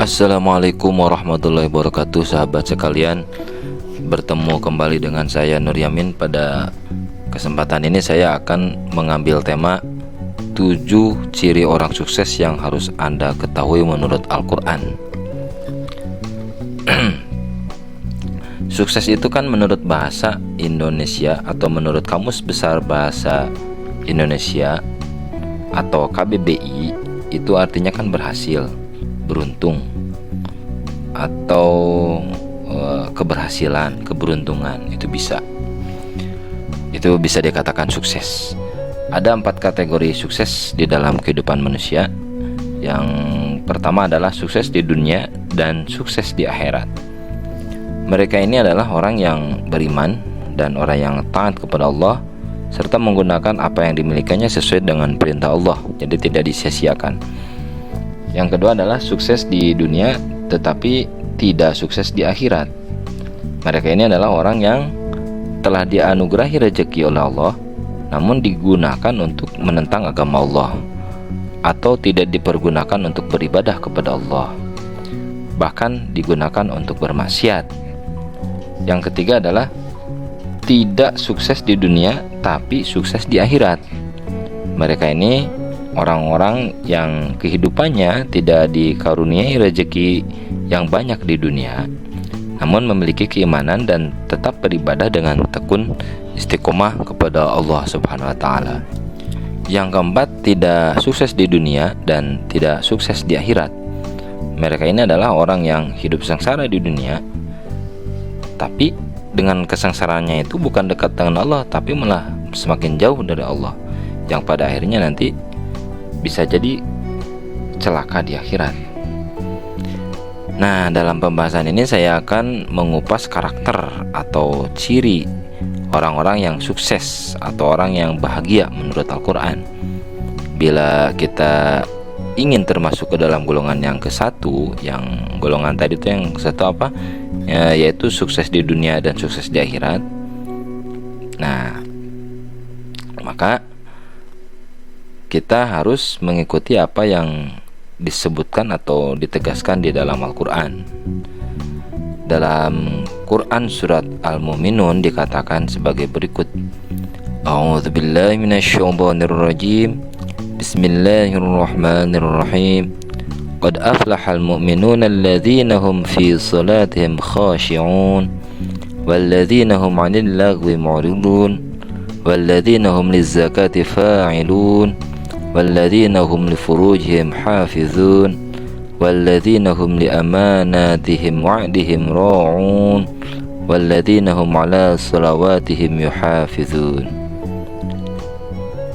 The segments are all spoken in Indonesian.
Assalamualaikum warahmatullahi wabarakatuh, sahabat sekalian. Bertemu kembali dengan saya Nur Yamin. Pada kesempatan ini saya akan mengambil tema 7 ciri orang sukses yang harus Anda ketahui menurut Al-Quran. Sukses itu kan menurut bahasa Indonesia atau menurut Kamus Besar Bahasa Indonesia atau KBBI, itu artinya kan berhasil, beruntung, atau keberhasilan, keberuntungan. Itu bisa dikatakan sukses. Ada 4 kategori sukses di dalam kehidupan manusia. Yang pertama adalah sukses di dunia dan sukses di akhirat. Mereka ini adalah orang yang beriman dan orang yang taat kepada Allah, serta menggunakan apa yang dimilikinya sesuai dengan perintah Allah, jadi tidak disia-siakan. Yang kedua adalah sukses di dunia tetapi tidak sukses di akhirat. Mereka ini adalah orang yang telah dianugerahi rezeki oleh Allah, namun digunakan untuk menentang agama Allah, atau tidak dipergunakan untuk beribadah kepada Allah, bahkan digunakan untuk bermaksiat. Yang ketiga adalah tidak sukses di dunia tapi sukses di akhirat. Mereka ini orang-orang yang kehidupannya tidak dikaruniai rezeki yang banyak di dunia, namun memiliki keimanan dan tetap beribadah dengan tekun istiqomah kepada Allah Subhanahu wa Ta'ala. Yang keempat, tidak sukses di dunia dan tidak sukses di akhirat. Mereka ini adalah orang yang hidup sengsara di dunia, tapi dengan kesengsaraannya itu bukan dekat dengan Allah, tapi malah semakin jauh dari Allah, yang pada akhirnya nanti bisa jadi celaka di akhirat. Nah, dalam pembahasan ini saya akan mengupas karakter atau ciri orang-orang yang sukses atau orang yang bahagia menurut Al-Quran. Bila kita ingin termasuk ke dalam golongan yang ke-1, yang golongan tadi itu yang satu apa? Yaitu sukses di dunia dan sukses di akhirat. Nah, maka kita harus mengikuti apa yang disebutkan atau ditegaskan di dalam Al-Quran. Dalam Quran surat Al-Mu'minun dikatakan sebagai berikut: A'udzubillahi minasyaitonirrajim. Bismillahirrahmanirrahim. Qad aflahal mu'minuna alladzina hum fi salatihim khashi'un walladzina hum 'anil lagwi mu'ridun walladzina hum lizzakati fa'ilun walladzina hum lifurujihim hafizun walladzina hum liamanatihim wa'dihim ra'un walladzina hum 'ala salawatihim yuhafizun.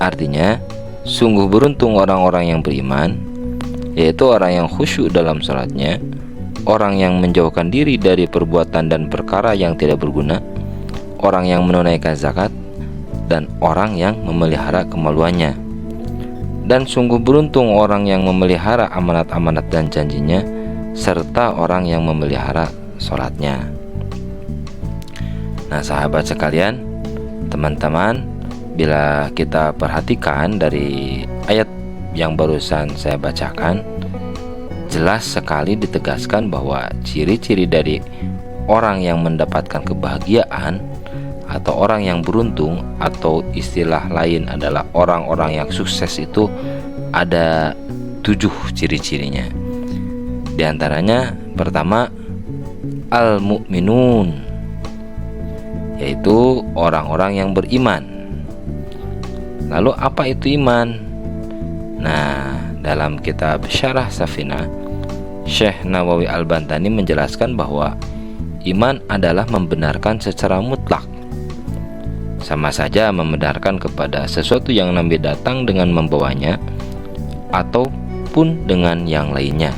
Artinya, sungguh beruntung orang-orang yang beriman, yaitu orang yang khusyuk dalam salatnya, orang yang menjauhkan diri dari perbuatan dan perkara yang tidak berguna, orang yang menunaikan zakat, dan orang yang memelihara kemaluannya. Dan sungguh beruntung orang yang memelihara amanat-amanat dan janjinya, serta orang yang memelihara salatnya. Nah, sahabat sekalian, teman-teman, bila kita perhatikan dari ayat yang barusan saya bacakan, jelas sekali ditegaskan bahwa ciri-ciri dari orang yang mendapatkan kebahagiaan atau orang yang beruntung, atau istilah lain adalah orang-orang yang sukses, itu ada 7 ciri-cirinya. Di antaranya, pertama, al-mu'minun, yaitu orang-orang yang beriman. Lalu apa itu iman? Nah, dalam kitab Syarah Safinah, Syekh Nawawi Al-Bantani menjelaskan bahwa iman adalah membenarkan secara mutlak, sama saja membenarkan kepada sesuatu yang Nabi datang dengan membawanya ataupun dengan yang lainnya.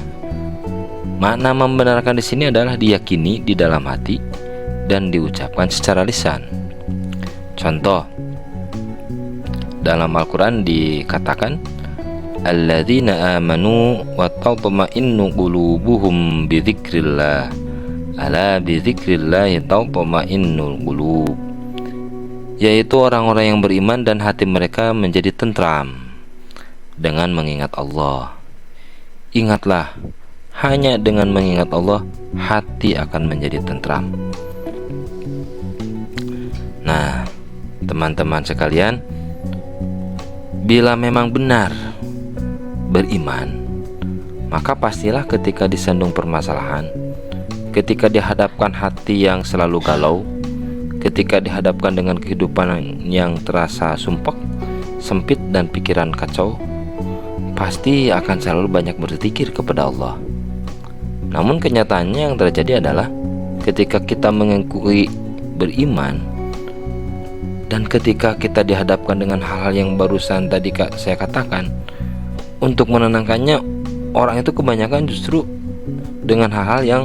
Makna membenarkan di sini adalah diyakini di dalam hati dan diucapkan secara lisan. Contoh, dalam Al-Quran dikatakan, alladzina amanu wa tatma'innu qulubuhum bi dzikrillah, ala bi dzikrillah tatma'innul qulub, yaitu orang-orang yang beriman dan hati mereka menjadi tentram dengan mengingat Allah. Ingatlah, hanya dengan mengingat Allah, hati akan menjadi tentram. Nah, teman-teman sekalian, bila memang benar beriman, maka pastilah ketika disandung permasalahan, ketika dihadapkan hati yang selalu galau, ketika dihadapkan dengan kehidupan yang terasa sumpek, sempit dan pikiran kacau, pasti akan selalu banyak berzikir kepada Allah. Namun kenyataannya yang terjadi adalah ketika kita mengakui beriman, dan ketika kita dihadapkan dengan hal-hal yang barusan tadi saya katakan, untuk menenangkannya, orang itu kebanyakan justru dengan hal-hal yang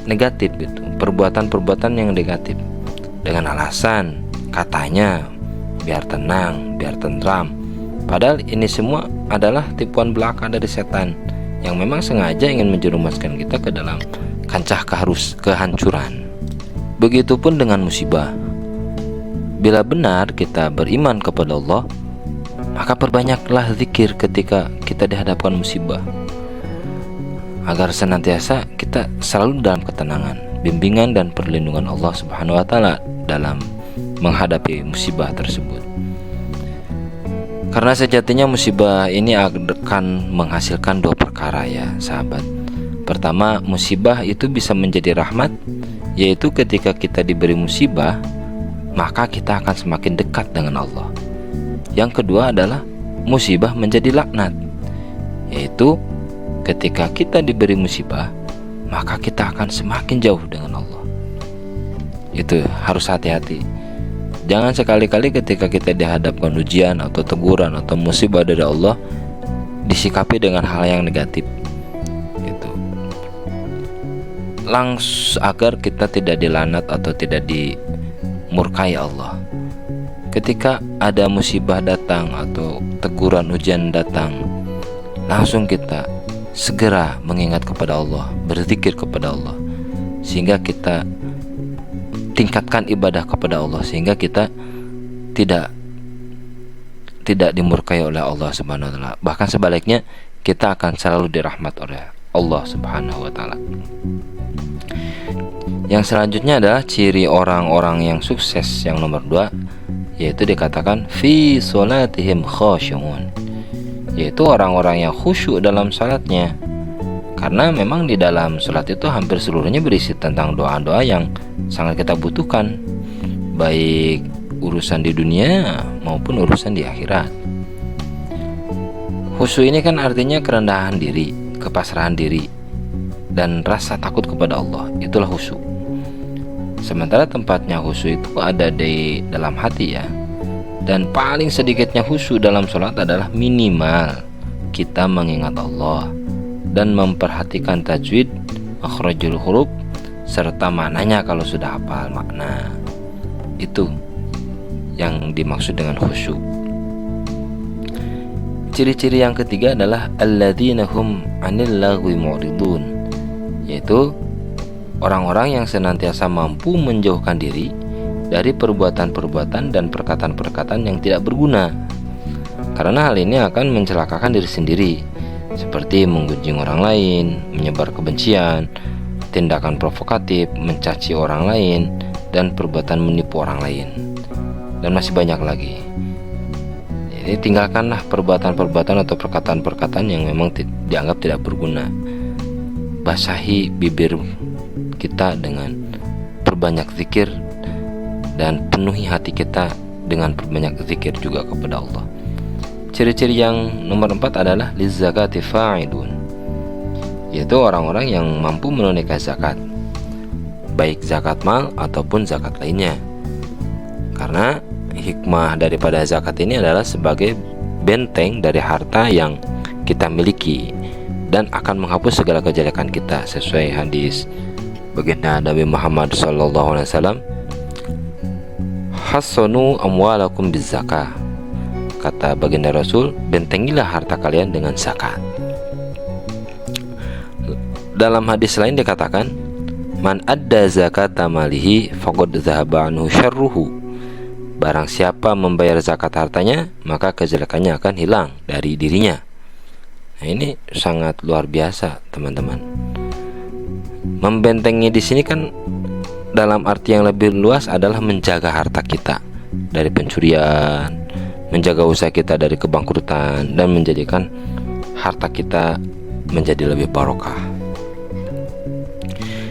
negatif gitu, perbuatan-perbuatan yang negatif, dengan alasan katanya biar tenang, biar tentram. Padahal ini semua adalah tipuan belaka dari setan yang memang sengaja ingin menjerumuskan kita ke dalam kancah kehancuran. Begitupun dengan musibah. Bila benar kita beriman kepada Allah, maka perbanyaklah zikir ketika kita dihadapkan musibah, agar senantiasa kita selalu dalam ketenangan, bimbingan dan perlindungan Allah Subhanahu wa taala dalam menghadapi musibah tersebut. Karena sejatinya musibah ini akan menghasilkan dua perkara ya sahabat. Pertama, musibah itu bisa menjadi rahmat, yaitu ketika kita diberi musibah, maka kita akan semakin dekat dengan Allah. Yang kedua adalah musibah menjadi laknat, yaitu ketika kita diberi musibah, maka kita akan semakin jauh dengan Allah. Itu harus hati-hati. Jangan sekali-kali ketika kita dihadapkan ujian atau teguran atau musibah dari Allah, disikapi dengan hal yang negatif gitu. Agar kita tidak dilanat atau tidak dimurkai Allah. Ketika ada musibah datang atau teguran ujian datang, langsung kita segera mengingat kepada Allah, berzikir kepada Allah, sehingga kita tingkatkan ibadah kepada Allah, sehingga kita tidak dimurkai oleh Allah Subhanahu wa taala. Bahkan sebaliknya, kita akan selalu dirahmat oleh Allah Subhanahu wa taala. Yang selanjutnya adalah ciri orang-orang yang sukses yang nomor 2, yaitu dikatakan fi sholatihim khashi'un, yaitu orang-orang yang khusyuk dalam salatnya. Karena memang di dalam salat itu hampir seluruhnya berisi tentang doa-doa yang sangat kita butuhkan, baik urusan di dunia maupun urusan di akhirat. Khusyuk ini kan artinya kerendahan diri, kepasrahan diri, dan rasa takut kepada Allah. Itulah khusyuk. Sementara tempatnya khusyuk itu ada di dalam hati ya. Dan paling sedikitnya khusyuk dalam sholat adalah minimal kita mengingat Allah dan memperhatikan tajwid, makhrajul huruf, serta maknanya kalau sudah hafal makna. Itu yang dimaksud dengan khusyuk. Ciri-ciri yang ketiga adalah alladzina hum 'anil lagwi mu'ridun, yaitu orang-orang yang senantiasa mampu menjauhkan diri dari perbuatan-perbuatan dan perkataan-perkataan yang tidak berguna. Karena hal ini akan mencelakakan diri sendiri, seperti menggunjing orang lain, menyebar kebencian, tindakan provokatif, mencaci orang lain, dan perbuatan menipu orang lain, dan masih banyak lagi. Jadi tinggalkanlah perbuatan-perbuatan atau perkataan-perkataan yang memang dianggap tidak berguna. Basahi bibir kita dengan perbanyak zikir, dan penuhi hati kita dengan perbanyak zikir juga kepada Allah. Ciri-ciri yang nomor 4 adalah lizzakati fa'idun, yaitu orang-orang yang mampu menunaikan zakat, baik zakat mal ataupun zakat lainnya. Karena hikmah daripada zakat ini adalah sebagai benteng dari harta yang kita miliki dan akan menghapus segala kejelekan kita, sesuai hadis baginda Nabi Muhammad SAW, hassanu amwalakum bizzakah. Kata baginda Rasul, bentengilah harta kalian dengan zakat. Dalam hadis lain dikatakan, man adda zakata malihi faqad dhahaba anhu syarruhu. Barang siapa membayar zakat hartanya, maka kejelekannya akan hilang dari dirinya. Nah, ini sangat luar biasa, teman-teman. Membentengi di sini kan dalam arti yang lebih luas adalah menjaga harta kita dari pencurian, menjaga usaha kita dari kebangkrutan, dan menjadikan harta kita menjadi lebih barokah.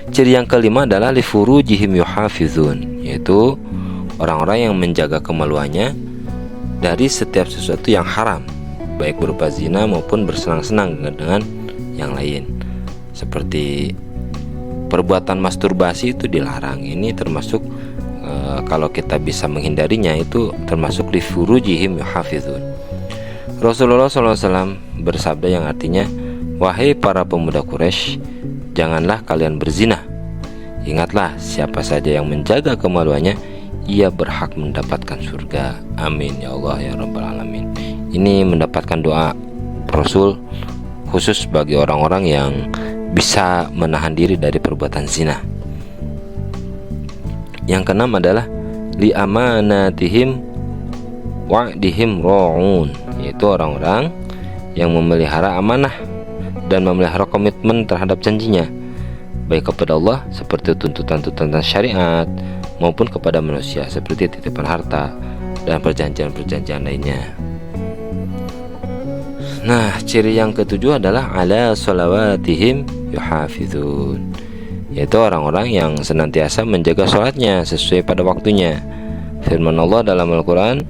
Ciri yang kelima adalah lifurujihim yuhafizun, yaitu orang-orang yang menjaga kemaluannya dari setiap sesuatu yang haram, baik berupa zina maupun bersenang-senang dengan yang lain. Seperti perbuatan masturbasi itu dilarang. Ini termasuk kalau kita bisa menghindarinya, itu termasuk lifurujihim yuhafizun. Rasulullah SAW bersabda yang artinya, wahai para pemuda Quraisy, janganlah kalian berzina. Ingatlah, siapa saja yang menjaga kemaluannya, ia berhak mendapatkan surga. Amin ya Allah ya Rabbal Alamin. Ini mendapatkan doa Rasul khusus bagi orang-orang yang bisa menahan diri dari perbuatan zina. Yang keenam adalah li amanatihim wa'dihim ra'un, yaitu orang-orang yang memelihara amanah dan memelihara komitmen terhadap janjinya, baik kepada Allah seperti tuntutan-tuntutan syariat maupun kepada manusia seperti titipan harta dan perjanjian-perjanjian lainnya. Nah, ciri yang ketujuh adalah ala sholawatihim yuhafizun, yaitu orang-orang yang senantiasa menjaga sholatnya sesuai pada waktunya. Firman Allah dalam Al-Quran,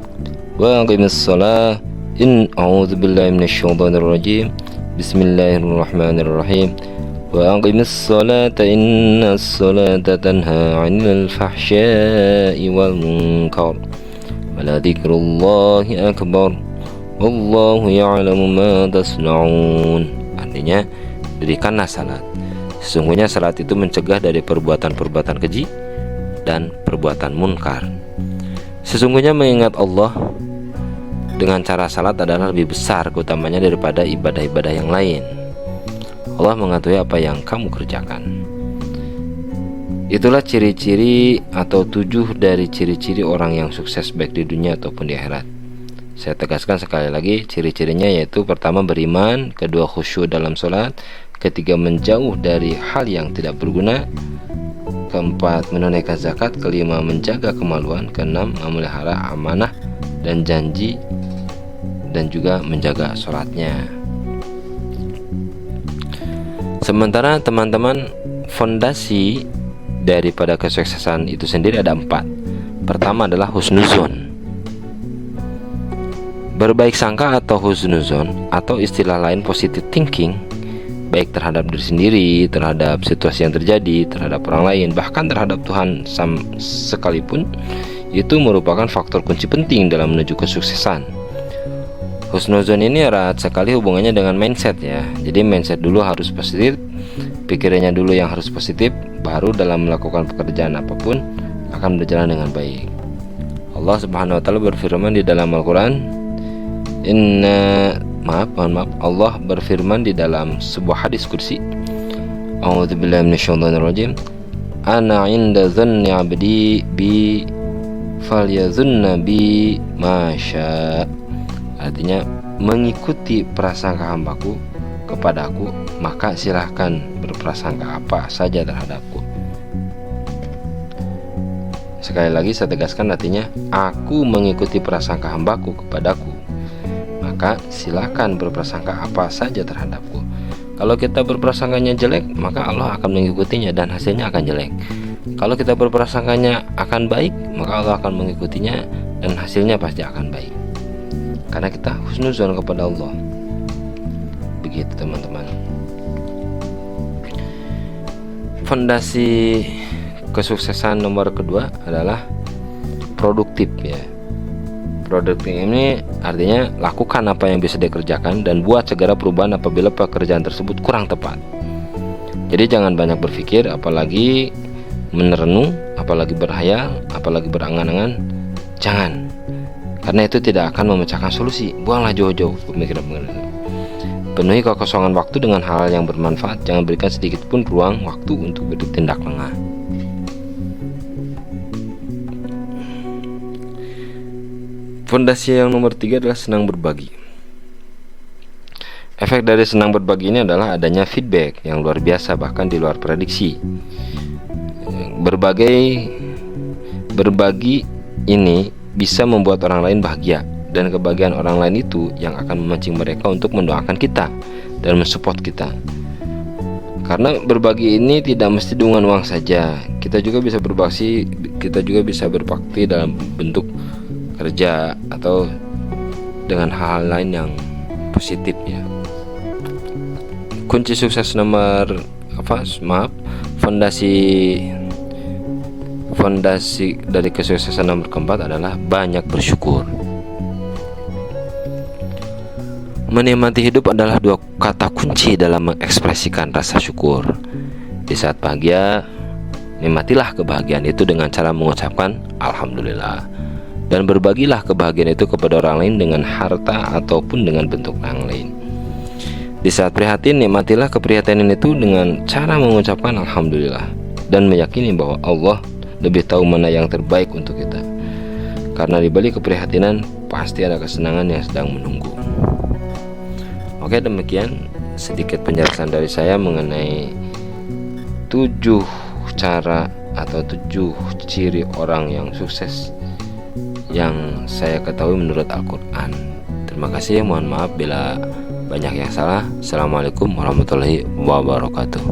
wa aqimis sholah in a'udzubillahi minasyaitonir rajim, bismillahirrahmanirrahim, wa aqimis sholata innas sholata tanha 'anil fahsya'i wal munkar wa la dzikrullahi akbar wallahu ya'lamu ma tasna'un. Artinya, dirikanlah salat. Sesungguhnya salat itu mencegah dari perbuatan-perbuatan keji dan perbuatan munkar. Sesungguhnya mengingat Allah dengan cara salat adalah lebih besar keutamanya daripada ibadah-ibadah yang lain. Allah mengetahui apa yang kamu kerjakan. Itulah ciri-ciri atau 7 dari ciri-ciri orang yang sukses baik di dunia ataupun di akhirat. Saya tegaskan sekali lagi, ciri-cirinya yaitu pertama beriman, kedua khusyuk dalam sholat, ketiga menjauh dari hal yang tidak berguna, keempat menunaikan zakat, kelima menjaga kemaluan, keenam memelihara amanah dan janji, dan juga menjaga sholatnya. Sementara teman-teman, fondasi daripada kesuksesan itu sendiri ada 4. Pertama adalah husnuzon, berbaik sangka atau husnuzon, atau istilah lain positive thinking, baik terhadap diri sendiri, terhadap situasi yang terjadi, terhadap orang lain, bahkan terhadap Tuhan sekalipun, itu merupakan faktor kunci penting dalam menuju kesuksesan. Husnuzon ini erat sekali hubungannya dengan mindset ya. Jadi mindset dulu harus positif, pikirannya dulu yang harus positif, baru dalam melakukan pekerjaan apapun akan berjalan dengan baik. Allah Subhanahu wa taala berfirman di dalam Al-Qur'an, Allah berfirman di dalam sebuah hadis qudsi, a'udzubillahi minasyaitonirrajim, ana 'inda dhanni 'abdi bi falyadhunna bi ma syaa. Artinya, mengikuti prasangka hambaku kepadaku, maka silahkan berprasangka apa saja terhadapku. Sekali lagi saya tegaskan, artinya aku mengikuti prasangka hambaku kepadaku, maka silakan berprasangka apa saja terhadapku. Kalau kita berprasangkanya jelek, maka Allah akan mengikutinya dan hasilnya akan jelek. Kalau kita berprasangkanya akan baik, maka Allah akan mengikutinya dan hasilnya pasti akan baik, karena kita husnuzon kepada Allah. Begitu teman-teman. Fondasi kesuksesan nomor kedua adalah produktif ya. Produktif ini artinya lakukan apa yang bisa dikerjakan dan buat segera perubahan apabila pekerjaan tersebut kurang tepat. Jadi jangan banyak berpikir, apalagi merenung, apalagi berhayal, apalagi berangan-angan. Jangan, karena itu tidak akan memecahkan solusi. Buanglah jauh-jauh pemikiran-pemikiran. Penuhi kekosongan waktu dengan hal yang bermanfaat. Jangan berikan sedikit pun ruang waktu untuk bertindak lengah. Fondasi yang nomor 3 adalah senang berbagi. Efek dari senang berbagi ini adalah adanya feedback yang luar biasa, bahkan di luar prediksi. Berbagi ini bisa membuat orang lain bahagia, dan kebahagiaan orang lain itu yang akan memancing mereka untuk mendoakan kita dan mensupport kita. Karena berbagi ini tidak mesti dengan uang saja. Kita juga bisa berbakti dalam bentuk kerja atau dengan hal-hal lain yang positif ya. Kunci sukses fondasi dari kesuksesan nomor keempat adalah banyak bersyukur. Menikmati hidup adalah dua kata kunci dalam mengekspresikan rasa syukur. Di saat bahagia, nikmatilah kebahagiaan itu dengan cara mengucapkan alhamdulillah, dan berbagilah kebahagiaan itu kepada orang lain dengan harta ataupun dengan bentuk yang lain. Di saat prihatin, nikmatilah keprihatinan itu dengan cara mengucapkan alhamdulillah dan meyakini bahwa Allah lebih tahu mana yang terbaik untuk kita. Karena di balik keprihatinan pasti ada kesenangan yang sedang menunggu. Oke, demikian sedikit penjelasan dari saya mengenai 7 cara atau 7 ciri orang yang sukses yang saya ketahui menurut Al-Quran. Terima kasih, mohon maaf bila banyak yang salah. Assalamualaikum warahmatullahi wabarakatuh.